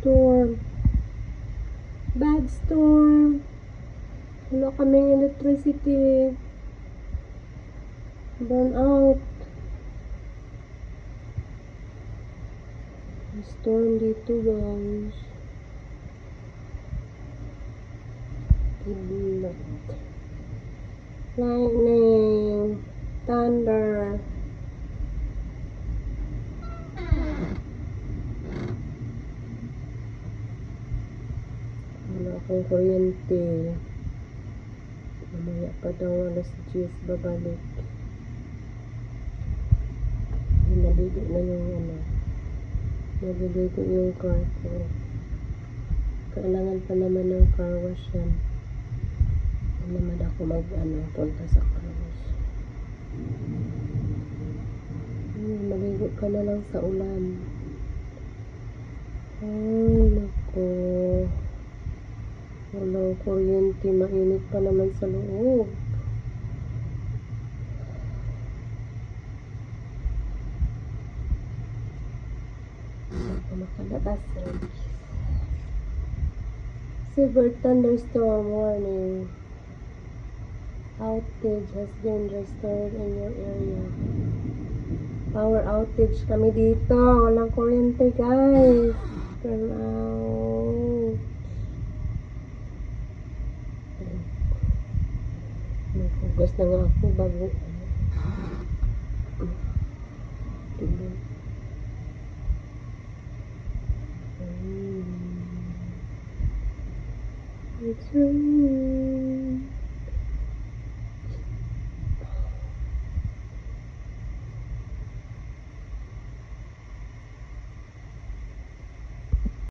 storm. Bad storm. Wala kaming electricity. Burn out. Storm dito, guys. Kidlat. Lightning. Thunder. Wala akong kuryente. Mamaya pa daw alas 10 babalik. Naligo na yung naliligo yung car ko. Kailangan pa naman ng car wash yan. Hindi naman ako punta sa car wash. Maligo ka na lang sa ulan. Ay, nako. Walang kuryente, mainit pa naman sa loob. Makalabas. Severe thunderstorm warning. Outage has been restored in your area. Power outage kami dito. Walang kuryente, guys. Turn out. Naghugas na nga ako bago. It's raining.